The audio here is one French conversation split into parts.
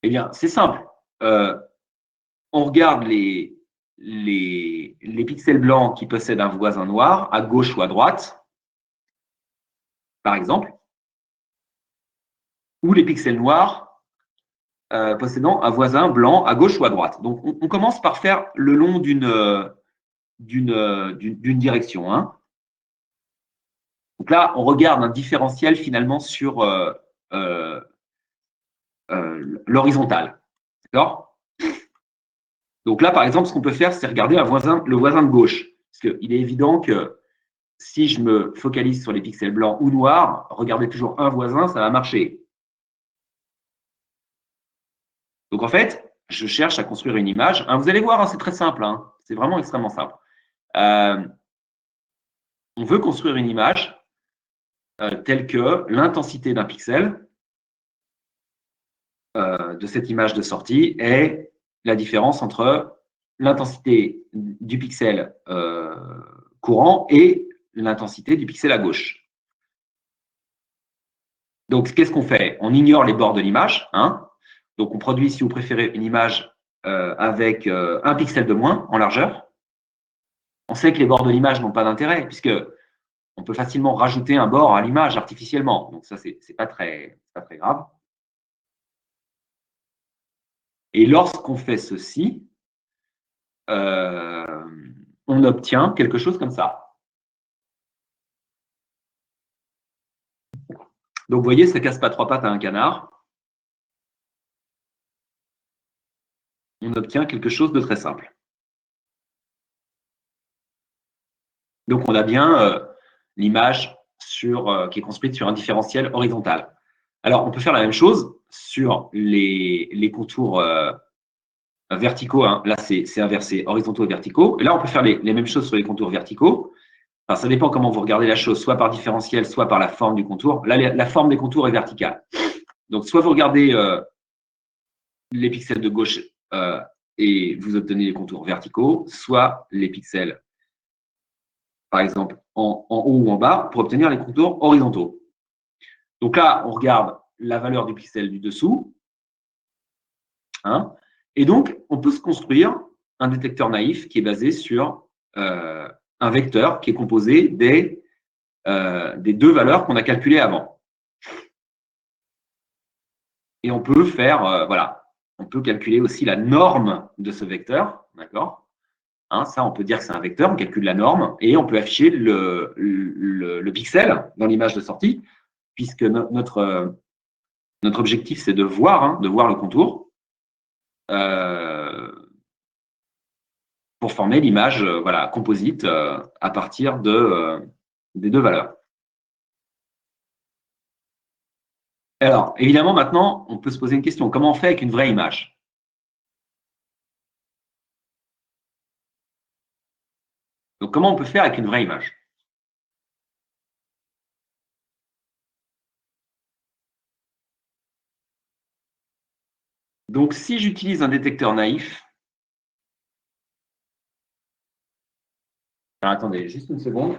Eh bien, c'est simple. On regarde les pixels blancs qui possèdent un voisin noir à gauche ou à droite, par exemple, ou les pixels noirs possédant un voisin blanc à gauche ou à droite. Donc, on commence par faire le long d'une direction. Hein. Donc là, on regarde un différentiel finalement sur l'horizontale. D'accord? Donc là, par exemple, ce qu'on peut faire, c'est regarder le voisin de gauche. Parce qu'il est évident que si je me focalise sur les pixels blancs ou noirs, regarder toujours un voisin, ça va marcher. Donc en fait, je cherche à construire une image. Vous allez voir, hein, c'est très simple. Hein, c'est vraiment extrêmement simple. On veut construire une image telle que l'intensité d'un pixel de cette image de sortie est la différence entre l'intensité du pixel courant et l'intensité du pixel à gauche. Donc, qu'est-ce qu'on fait? On ignore les bords de l'image. Hein. Donc, on produit, si vous préférez, une image avec un pixel de moins en largeur. On sait que les bords de l'image n'ont pas d'intérêt, puisque on peut facilement rajouter un bord à l'image artificiellement. Donc, ça, c'est pas très grave. Et lorsqu'on fait ceci, on obtient quelque chose comme ça. Donc, vous voyez, ça ne casse pas trois pattes à un canard. On obtient quelque chose de très simple. Donc, on a bien l'image qui est construite sur un différentiel horizontal. Alors, on peut faire la même chose sur les contours verticaux. Hein. Là, c'est inversé, horizontaux et verticaux. Et là, on peut faire les mêmes choses sur les contours verticaux. Enfin, ça dépend comment vous regardez la chose, soit par différentiel, soit par la forme du contour. Là, la forme des contours est verticale. Donc, soit vous regardez les pixels de gauche et vous obtenez les contours verticaux, soit les pixels, par exemple, en haut ou en bas, pour obtenir les contours horizontaux. Donc là, on regarde la valeur du pixel du dessous. Hein, et donc, on peut se construire un détecteur naïf qui est basé sur un vecteur qui est composé des deux valeurs qu'on a calculées avant. Et on peut faire, voilà, on peut calculer aussi la norme de ce vecteur, d'accord? Hein, ça, on peut dire que c'est un vecteur, on calcule la norme et on peut afficher le pixel dans l'image de sortie, puisque notre objectif, c'est de voir le contour pour former l'image voilà, composite à partir des deux valeurs. Alors, évidemment, maintenant, on peut se poser une question. Comment on fait avec une vraie image? Donc, comment on peut faire avec une vraie image? Donc, si j'utilise un détecteur naïf, alors, attendez, juste une seconde.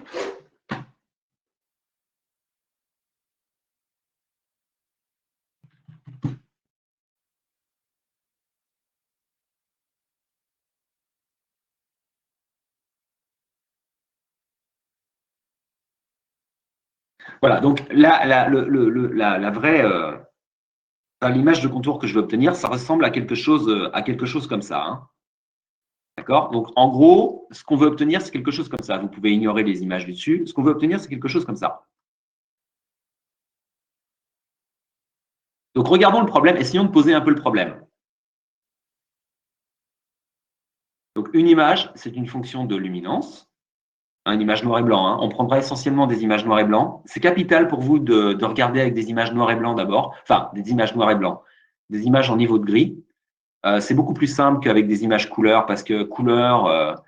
Voilà, donc la vraie, l'image de contour que je vais obtenir, ça ressemble à quelque chose comme ça. Hein. D'accord? Donc, en gros, ce qu'on veut obtenir, c'est quelque chose comme ça. Vous pouvez ignorer les images du dessus. Ce qu'on veut obtenir, c'est quelque chose comme ça. Donc, regardons le problème. Essayons de poser un peu le problème. Donc, une image, c'est une fonction de luminance. Une image noir et blanc. Hein. On prendra essentiellement des images noir et blanc. C'est capital pour vous de regarder avec des images noir et blanc d'abord. Enfin, des images noir et blanc. Des images en niveau de gris. C'est beaucoup plus simple qu'avec des images couleurs parce que couleur,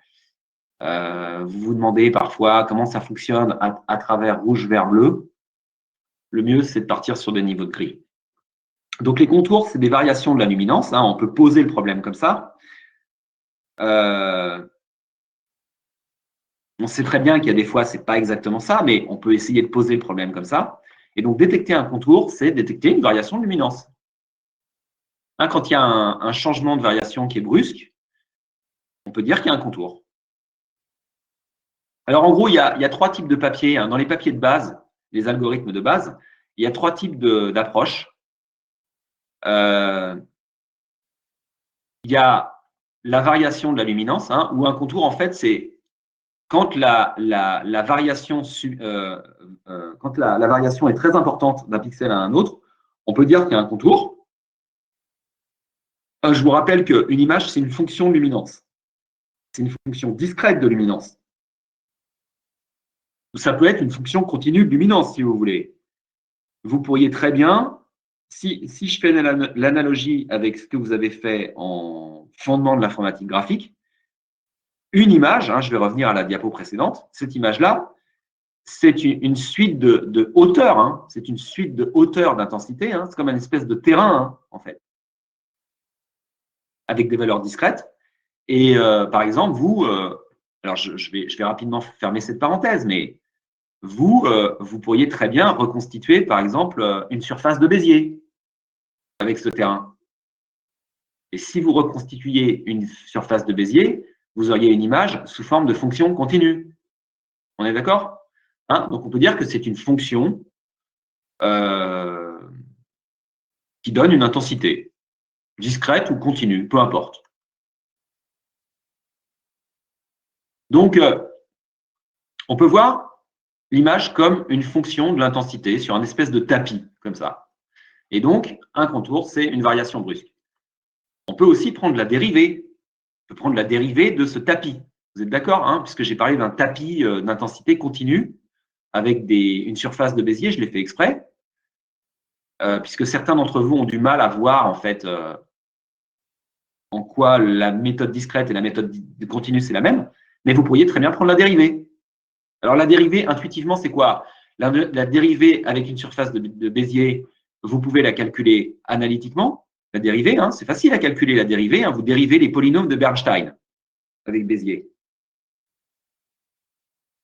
vous vous demandez parfois comment ça fonctionne à travers rouge, vert, bleu. Le mieux, c'est de partir sur des niveaux de gris. Donc, les contours, c'est des variations de la luminance. Hein. On peut poser le problème comme ça. On sait très bien qu'il y a des fois, ce n'est pas exactement ça, mais on peut essayer de poser le problème comme ça. Et donc, détecter un contour, c'est détecter une variation de luminance. Hein, quand il y a un changement de variation qui est brusque, on peut dire qu'il y a un contour. Alors, en gros, il y a trois types de papiers. Hein. Dans les papiers de base, les algorithmes de base, il y a trois types d'approches. Il y a la variation de la luminance, hein, où un contour, en fait, c'est quand la variation quand la variation est très importante d'un pixel à un autre, on peut dire qu'il y a un contour. Je vous rappelle qu'une image, c'est une fonction de luminance. C'est une fonction discrète de luminance. Ça peut être une fonction continue de luminance, si vous voulez. Vous pourriez très bien, si je fais l'analogie avec ce que vous avez fait en fondement de l'informatique graphique, une image, hein, je vais revenir à la diapo précédente, cette image-là, c'est une suite de hauteurs, hein, c'est une suite de hauteurs d'intensité, hein, c'est comme une espèce de terrain, hein, en fait, avec des valeurs discrètes. Et par exemple, vous, alors je vais rapidement fermer cette parenthèse, mais vous pourriez très bien reconstituer, par exemple, une surface de Bézier avec ce terrain. Et si vous reconstituiez une surface de Bézier, vous auriez une image sous forme de fonction continue. On est d'accord? Hein? Donc, on peut dire que c'est une fonction qui donne une intensité, discrète ou continue, peu importe. Donc, on peut voir l'image comme une fonction de l'intensité sur un espèce de tapis, comme ça. Et donc, un contour, c'est une variation brusque. On peut aussi prendre la dérivée. On peut prendre la dérivée de ce tapis. Vous êtes d'accord, hein, puisque j'ai parlé d'un tapis d'intensité continue avec une surface de Bézier, je l'ai fait exprès, puisque certains d'entre vous ont du mal à voir en fait en quoi la méthode discrète et la méthode continue c'est la même, mais vous pourriez très bien prendre la dérivée. Alors la dérivée, intuitivement, c'est quoi? La dérivée avec une surface de Bézier, vous pouvez la calculer analytiquement. La dérivée, hein, c'est facile à calculer la dérivée. Hein, vous dérivez les polynômes de Bernstein avec Bézier.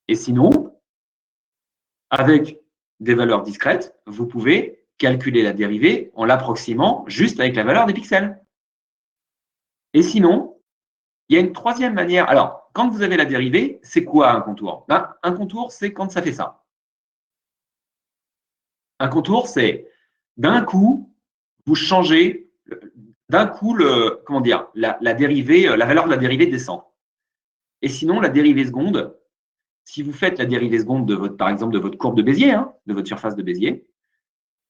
Et sinon, avec des valeurs discrètes, vous pouvez calculer la dérivée en l'approximant juste avec la valeur des pixels. Et sinon, il y a une troisième manière. Alors, quand vous avez la dérivée, c'est quoi un contour? Ben, un contour, c'est quand ça fait ça. Un contour, c'est d'un coup, vous changez, d'un coup, comment dire, la dérivée, la valeur de la dérivée descend. Et sinon, la dérivée seconde, si vous faites la dérivée seconde de votre, par exemple, de votre courbe de Bézier, hein, de votre surface de Bézier,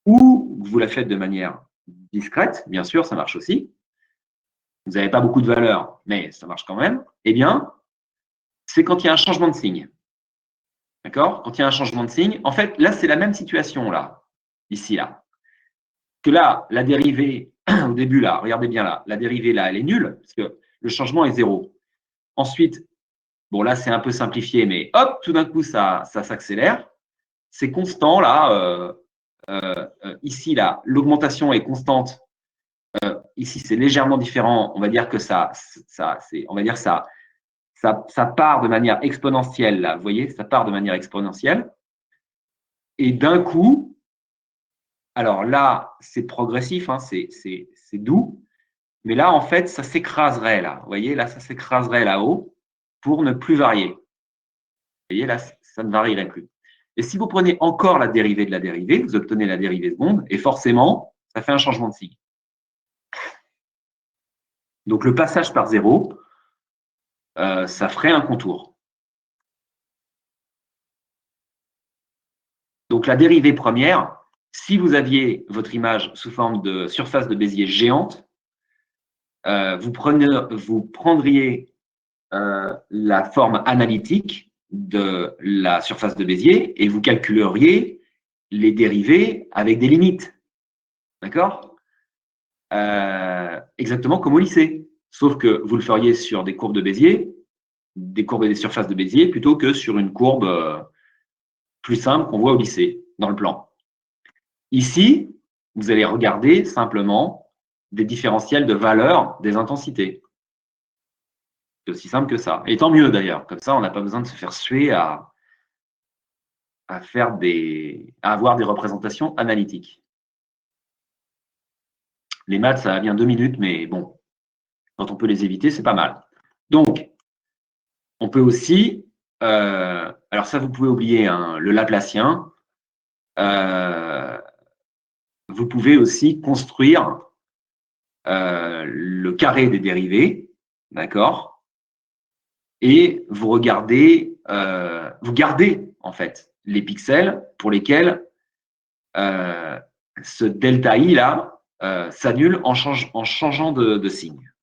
ou vous la faites de manière discrète, bien sûr, ça marche aussi. Vous n'avez pas beaucoup de valeur, mais ça marche quand même. Eh bien, c'est quand il y a un changement de signe. D'accord? Quand il y a un changement de signe, en fait, là, c'est la même situation, là, ici, là. Que là, la dérivée, au début, là, regardez bien là, la dérivée, là, elle est nulle, parce que le changement est zéro. Ensuite, bon, là, c'est un peu simplifié, mais hop, tout d'un coup, ça s'accélère. C'est constant, là. Ici, là, l'augmentation est constante. Ici, c'est légèrement différent. On va dire que on va dire ça part de manière exponentielle, là. Vous voyez, ça part de manière exponentielle. Et d'un coup, alors là, c'est progressif, hein, c'est doux. Mais là, en fait, ça s'écraserait, là. Vous voyez, là, ça s'écraserait là-haut pour ne plus varier. Vous voyez, là, ça ne varierait plus. Et si vous prenez encore la dérivée de la dérivée, vous obtenez la dérivée seconde, et forcément, ça fait un changement de signe. Donc, le passage par zéro, ça ferait un contour. Donc, la dérivée première, si vous aviez votre image sous forme de surface de Bézier géante, vous prendriez la forme analytique de la surface de Bézier et vous calculeriez les dérivées avec des limites. D'accord? Exactement comme au lycée. Sauf que vous le feriez sur des courbes de Bézier, des courbes et des surfaces de Bézier, plutôt que sur une courbe plus simple qu'on voit au lycée, dans le plan. Ici, vous allez regarder simplement des différentiels de valeur des intensités. C'est aussi simple que ça. Et tant mieux d'ailleurs. Comme ça, on n'a pas besoin de se faire suer à avoir des représentations analytiques. Les maths, ça va bien 2 minutes, mais bon, quand on peut les éviter, c'est pas mal. Donc, on peut aussi, alors ça, vous pouvez oublier hein, le Laplacien. Vous pouvez aussi construire le carré des dérivés, d'accord? Et vous gardez en fait les pixels pour lesquels ce delta i là s'annule en changeant de signe.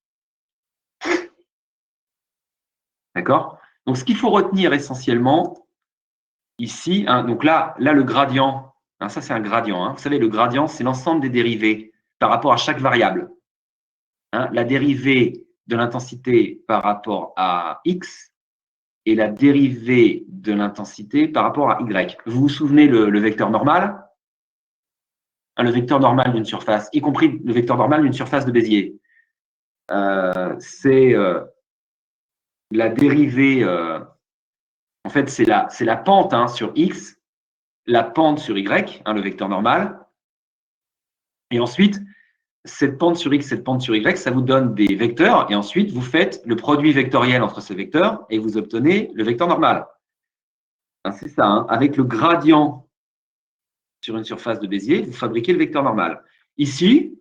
D'accord? Donc, ce qu'il faut retenir essentiellement ici, hein, donc là, le gradient, hein, ça c'est un gradient. Hein. Vous savez, le gradient, c'est l'ensemble des dérivés par rapport à chaque variable. Hein, la dérivée de l'intensité par rapport à x et la dérivée de l'intensité par rapport à y. Vous vous souvenez le vecteur normal? Hein, le vecteur normal d'une surface, y compris le vecteur normal d'une surface de Bézier. C'est la dérivée, en fait, c'est la pente hein, sur x, la pente sur y, hein, le vecteur normal. Et ensuite, cette pente sur x, cette pente sur y, ça vous donne des vecteurs. Et ensuite, vous faites le produit vectoriel entre ces vecteurs et vous obtenez le vecteur normal. Hein, c'est ça. Hein. Avec le gradient sur une surface de Bézier, vous fabriquez le vecteur normal. Ici,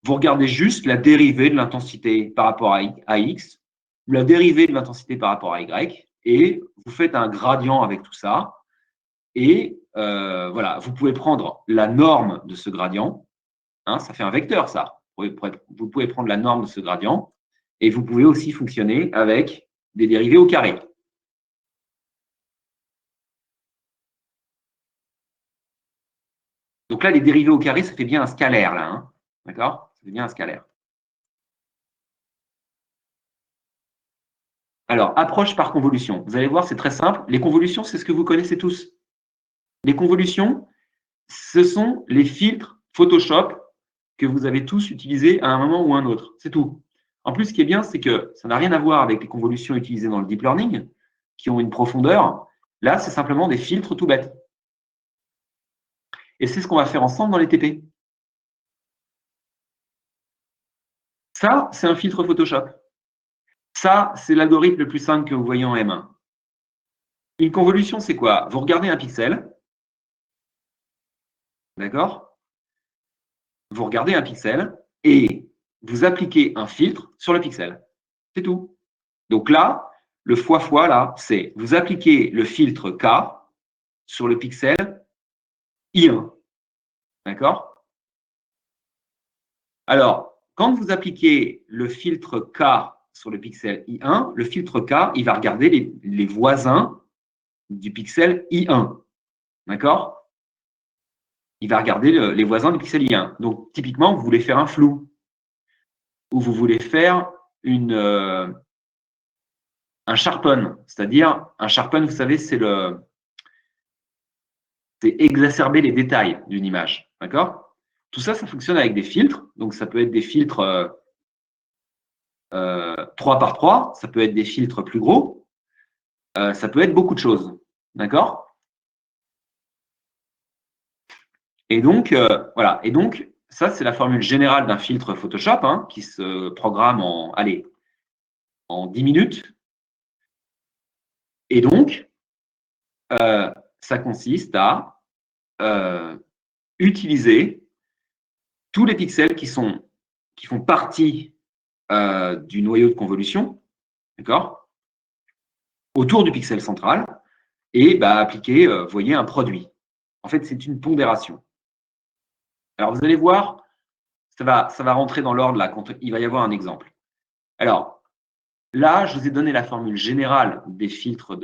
vous regardez juste la dérivée de l'intensité par rapport à x, ou la dérivée de l'intensité par rapport à y, et vous faites un gradient avec tout ça. Et voilà, vous pouvez prendre la norme de ce gradient. Hein, ça fait un vecteur, ça. Vous pouvez prendre la norme de ce gradient et vous pouvez aussi fonctionner avec des dérivés au carré. Donc là, les dérivés au carré, ça fait bien un scalaire, là. Hein, d'accord? Ça fait bien un scalaire. Alors, approche par convolution. Vous allez voir, c'est très simple. Les convolutions, c'est ce que vous connaissez tous. Les convolutions, ce sont les filtres Photoshop que vous avez tous utilisés à un moment ou un autre. C'est tout. En plus, ce qui est bien, c'est que ça n'a rien à voir avec les convolutions utilisées dans le deep learning, qui ont une profondeur. Là, c'est simplement des filtres tout bêtes. Et c'est ce qu'on va faire ensemble dans les TP. Ça, c'est un filtre Photoshop. Ça, c'est l'algorithme le plus simple que vous voyez en M1. Une convolution, c'est quoi? Vous regardez un pixel, d'accord? Vous regardez un pixel et vous appliquez un filtre sur le pixel. C'est tout. Donc là, le fois-fois, là, c'est vous appliquez le filtre K sur le pixel I1. D'accord? Alors, quand vous appliquez le filtre K sur le pixel I1, le filtre K, il va regarder les voisins du pixel I1. D'accord? Il va regarder les voisins du pixel I1. Donc, typiquement, vous voulez faire un flou ou vous voulez faire un sharpen. C'est-à-dire, un sharpen, vous savez, c'est exacerber les détails d'une image. D'accord? Tout ça, ça fonctionne avec des filtres. Donc, ça peut être des filtres 3 par 3, ça peut être des filtres plus gros, ça peut être beaucoup de choses. D'accord? Et donc, voilà. Et donc, ça, c'est la formule générale d'un filtre Photoshop hein, qui se programme en 10 minutes. Et donc, ça consiste à utiliser tous les pixels qui font partie du noyau de convolution, d'accord, autour du pixel central, et appliquer, vous voyez, un produit. En fait, c'est une pondération. Alors, vous allez voir, ça va rentrer dans l'ordre là, quand il va y avoir un exemple. Alors, là, je vous ai donné la formule générale des filtres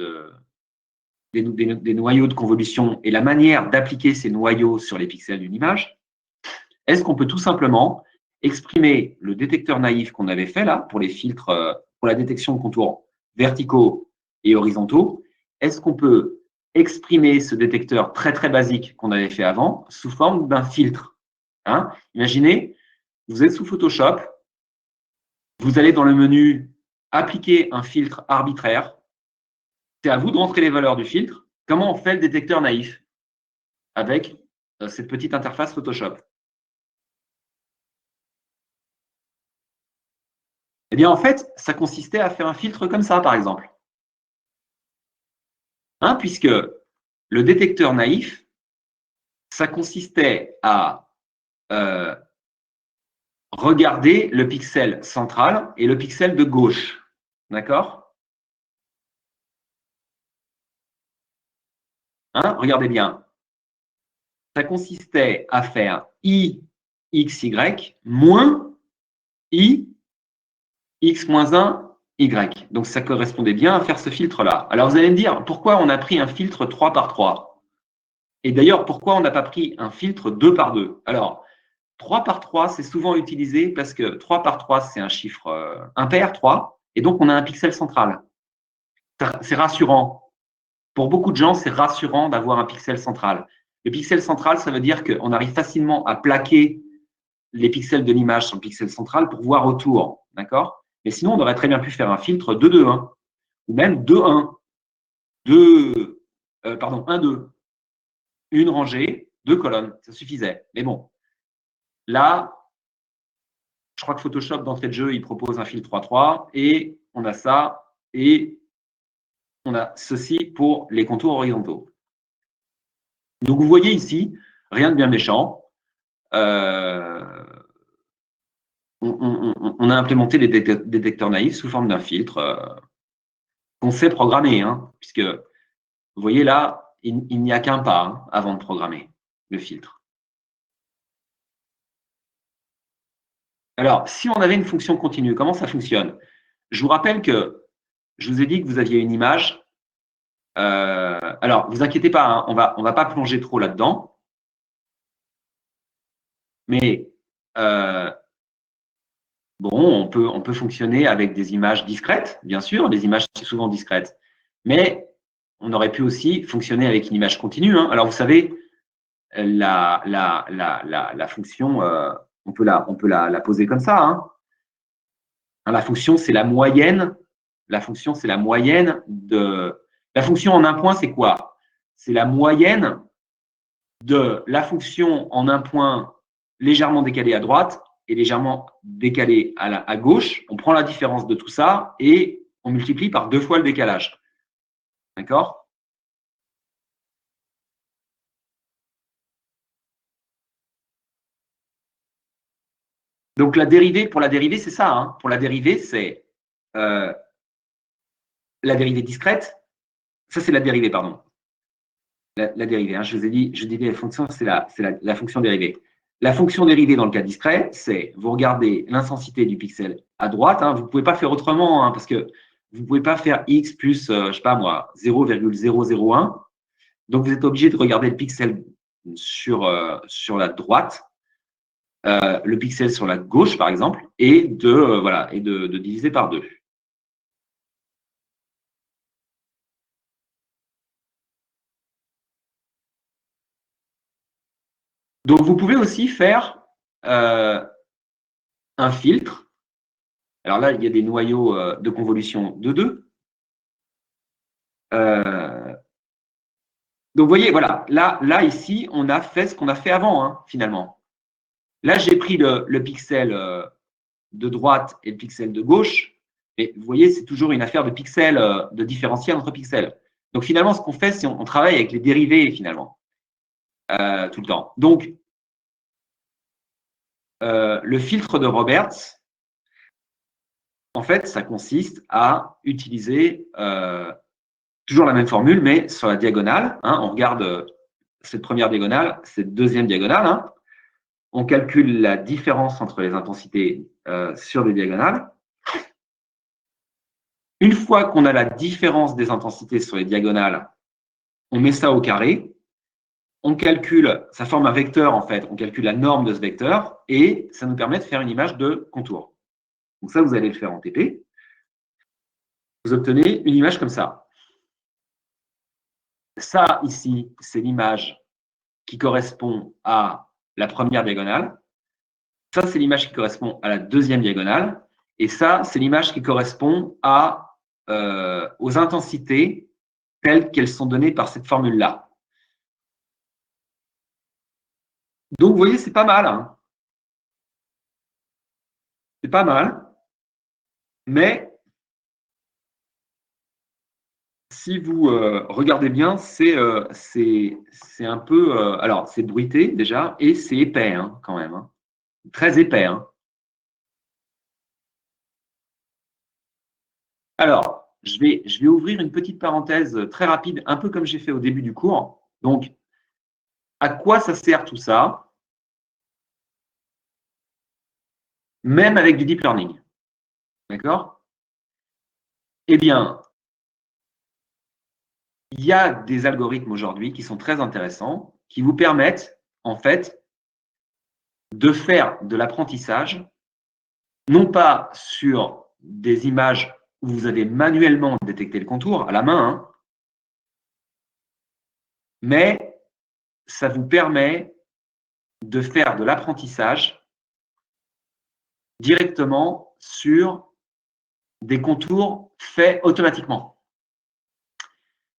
des noyaux de convolution et la manière d'appliquer ces noyaux sur les pixels d'une image. Est-ce qu'on peut tout simplement exprimer le détecteur naïf qu'on avait fait là pour les filtres, pour la détection de contours verticaux et horizontaux? Est-ce qu'on peut exprimer ce détecteur très très basique qu'on avait fait avant sous forme d'un filtre hein? Imaginez, vous êtes sous Photoshop, vous allez dans le menu appliquer un filtre arbitraire. C'est à vous de rentrer les valeurs du filtre. Comment on fait le détecteur naïf avec cette petite interface Photoshop? Eh bien, en fait, ça consistait à faire un filtre comme ça, par exemple. Hein, puisque le détecteur naïf, ça consistait à regarder le pixel central et le pixel de gauche. D'accord? Hein, regardez bien. Ça consistait à faire I, X, Y, moins I, X moins 1, Y. Donc, ça correspondait bien à faire ce filtre-là. Alors, vous allez me dire, pourquoi on a pris un filtre 3 par 3? Et d'ailleurs, pourquoi on n'a pas pris un filtre 2 par 2? Alors, 3 par 3, c'est souvent utilisé parce que 3 par 3, c'est un chiffre impair, 3, et donc on a un pixel central. C'est rassurant. Pour beaucoup de gens, c'est rassurant d'avoir un pixel central. Le pixel central, ça veut dire qu'on arrive facilement à plaquer les pixels de l'image sur le pixel central pour voir autour. D'accord? Mais sinon, on aurait très bien pu faire un filtre 2-2-1 ou même 2-1, 1-2, une rangée, deux colonnes, ça suffisait. Mais bon, là, je crois que Photoshop, d'entrée de jeu, il propose un filtre 3-3 et on a ça et on a ceci pour les contours horizontaux. Donc, vous voyez ici, rien de bien méchant. On a implémenté les détecteurs naïfs sous forme d'un filtre qu'on sait programmer, hein, puisque vous voyez là, il n'y a qu'un pas hein, avant de programmer le filtre. Alors, si on avait une fonction continue, comment ça fonctionne? Je vous rappelle que je vous ai dit que vous aviez une image. Alors, vous inquiétez pas, hein, on va pas plonger trop là-dedans. Mais bon, on peut fonctionner avec des images discrètes, bien sûr, des images souvent discrètes. Mais on aurait pu aussi fonctionner avec une image continue. Hein. Alors, vous savez, la fonction, on peut la poser comme ça. Hein. La fonction, c'est la moyenne. La fonction, c'est la moyenne de. La fonction en un point, c'est quoi? C'est la moyenne de la fonction en un point légèrement décalée à droite et légèrement décalée à gauche. On prend la différence de tout ça et on multiplie par 2 fois le décalage. D'accord? Donc, pour la dérivée, c'est ça. Hein. Pour la dérivée, c'est la dérivée discrète. Ça, c'est la dérivée, pardon. La dérivée, hein, je vous ai dit, la fonction, c'est la fonction dérivée. La fonction dérivée dans le cas discret, c'est vous regardez l'intensité du pixel à droite. Hein, vous ne pouvez pas faire autrement hein, parce que vous ne pouvez pas faire x plus, je sais pas moi, 0,001. Donc, vous êtes obligé de regarder le pixel sur la droite, le pixel sur la gauche, par exemple, et de diviser par 2. Donc, vous pouvez aussi faire un filtre. Alors là, il y a des noyaux de convolution de 2. Donc, vous voyez, voilà, là, ici, on a fait ce qu'on a fait avant, hein, finalement. Là, j'ai pris le pixel de droite et le pixel de gauche. Et vous voyez, c'est toujours une affaire de pixels, de différentiel entre pixels. Donc, finalement, ce qu'on fait, c'est on travaille avec les dérivés, finalement, tout le temps. Donc, le filtre de Roberts, en fait, ça consiste à utiliser toujours la même formule, mais sur la diagonale. Hein, on regarde cette première diagonale, cette deuxième diagonale. Hein, on calcule la différence entre les intensités sur les diagonales. Une fois qu'on a la différence des intensités sur les diagonales, on met ça au carré. On calcule, ça forme un vecteur en fait, on calcule la norme de ce vecteur et ça nous permet de faire une image de contour. Donc ça, vous allez le faire en TP. Vous obtenez une image comme ça. Ça, ici, c'est l'image qui correspond à la première diagonale. Ça, c'est l'image qui correspond à la deuxième diagonale. Et ça, c'est l'image qui correspond aux intensités telles qu'elles sont données par cette formule-là. Donc, vous voyez, c'est pas mal. Hein. C'est pas mal. Mais si vous regardez bien, c'est un peu… alors, c'est bruité déjà et c'est épais hein, quand même. Hein. Très épais. Hein. Alors, je vais ouvrir une petite parenthèse très rapide, un peu comme j'ai fait au début du cours. Donc, à quoi ça sert tout ça? Même avec du deep learning. D'accord? Eh bien, il y a des algorithmes aujourd'hui qui sont très intéressants, qui vous permettent, en fait, de faire de l'apprentissage, non pas sur des images où vous avez manuellement détecté le contour à la main, hein, mais ça vous permet de faire de l'apprentissage directement sur des contours faits automatiquement.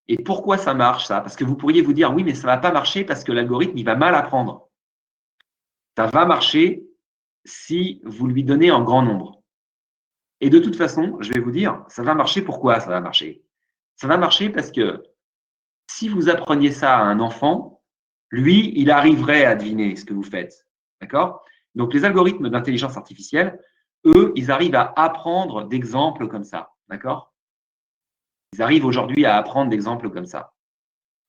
Et pourquoi ça marche ça? Parce que vous pourriez vous dire, oui, mais ça ne va pas marcher parce que l'algorithme, il va mal apprendre. Ça va marcher si vous lui donnez en grand nombre. Et de toute façon, je vais vous dire, ça va marcher. Pourquoi ça va marcher? Ça va marcher parce que si vous appreniez ça à un enfant, lui, il arriverait à deviner ce que vous faites. D'accord? Donc, les algorithmes d'intelligence artificielle, eux, ils arrivent à apprendre d'exemples comme ça. D'accord? Ils arrivent aujourd'hui à apprendre d'exemples comme ça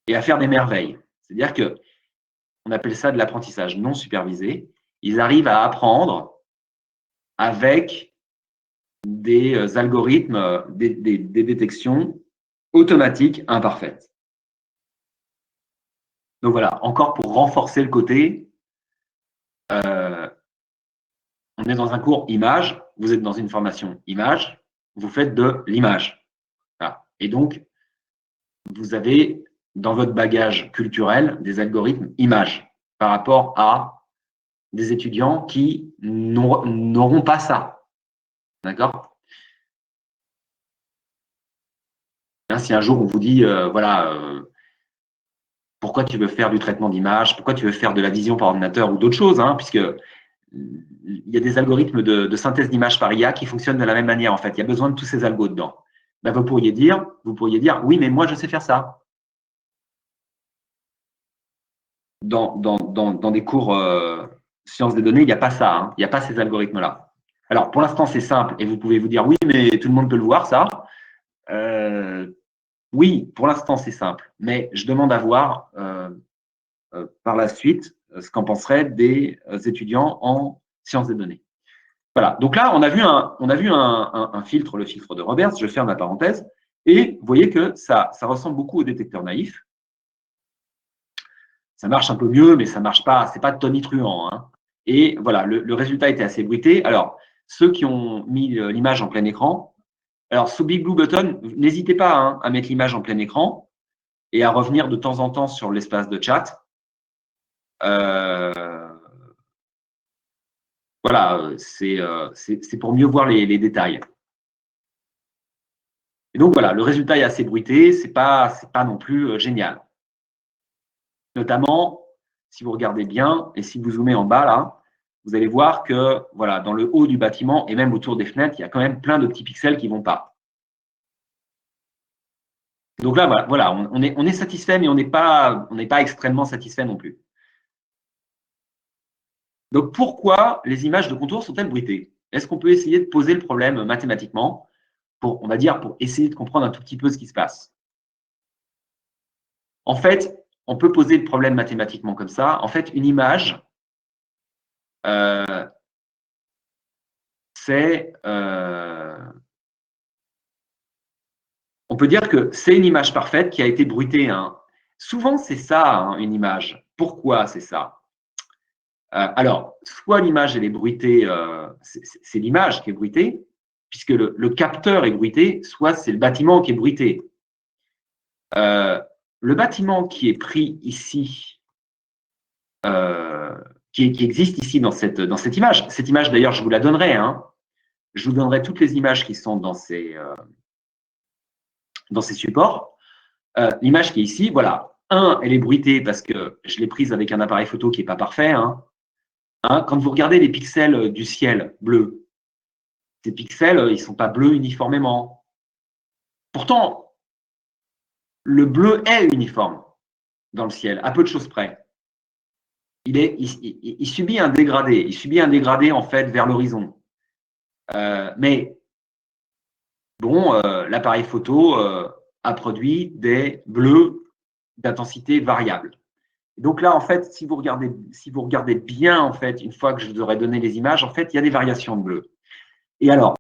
et à faire des merveilles. C'est-à-dire que on appelle ça de l'apprentissage non supervisé. Ils arrivent à apprendre avec des algorithmes, des détections automatiques imparfaites. Donc voilà, encore pour renforcer le côté, on est dans un cours image, vous êtes dans une formation image, vous faites de l'image. Voilà. Et donc, vous avez dans votre bagage culturel des algorithmes images par rapport à des étudiants qui n'auront pas ça. D'accord? Si un jour on vous dit, voilà, pourquoi tu veux faire du traitement d'image, pourquoi tu veux faire de la vision par ordinateur ou d'autres choses, hein, puisque il y a des algorithmes de synthèse d'image par IA qui fonctionnent de la même manière, en fait. Il y a besoin de tous ces algos dedans. Ben, vous pourriez dire, oui, mais moi, je sais faire ça. Dans des cours sciences des données, il n'y a pas ça. Hein. Il n'y a pas ces algorithmes-là. Alors, pour l'instant, c'est simple et vous pouvez vous dire, oui, mais tout le monde peut le voir, ça. Oui, pour l'instant, c'est simple. Mais je demande à voir par la suite ce qu'en penseraient des étudiants en sciences des données. Voilà. Donc là, on a vu un filtre, le filtre de Roberts. Je ferme la parenthèse. Et vous voyez que ça ressemble beaucoup au détecteur naïf. Ça marche un peu mieux, mais ça marche pas. C'est pas tonitruant. Hein. Et voilà, le résultat était assez bruité. Alors, ceux qui ont mis l'image en plein écran, alors sous Big Blue Button, n'hésitez pas hein, à mettre l'image en plein écran et à revenir de temps en temps sur l'espace de chat. Voilà, c'est pour mieux voir les détails. Et donc voilà, le résultat est assez bruité, c'est pas non plus génial. Notamment, si vous regardez bien et si vous zoomez en bas là, vous allez voir que voilà, dans le haut du bâtiment et même autour des fenêtres, il y a quand même plein de petits pixels qui ne vont pas. Donc là, voilà, on est satisfait, mais on n'est pas extrêmement satisfait non plus. Donc pourquoi les images de contour sont-elles bruitées? Est-ce qu'on peut essayer de poser le problème mathématiquement pour, on va dire, pour essayer de comprendre un tout petit peu ce qui se passe? En fait, on peut poser le problème mathématiquement comme ça. En fait, une image, c'est… on peut dire que c'est une image parfaite qui a été bruitée. Hein. Souvent, c'est ça, hein, une image. Pourquoi c'est ça? Alors, soit l'image, elle est bruitée, c'est l'image qui est bruitée, puisque le capteur est bruité, soit c'est le bâtiment qui est bruité. Le bâtiment qui est pris ici, qui existe ici dans cette image, d'ailleurs, je vous la donnerai. Hein. Je vous donnerai toutes les images qui sont dans ces supports. L'image qui est ici, voilà. Elle est bruitée parce que je l'ai prise avec un appareil photo qui n'est pas parfait. Hein. Quand vous regardez les pixels du ciel bleu, ces pixels, ils ne sont pas bleus uniformément. Pourtant, le bleu est uniforme dans le ciel, à peu de choses près. Il subit un dégradé. Il subit un dégradé, en fait, vers l'horizon. Mais bon, l'appareil photo a produit des bleus d'intensité variable. Donc là, en fait, si vous regardez bien, en fait, une fois que je vous aurai donné les images, en fait, il y a des variations de bleu. Et alors,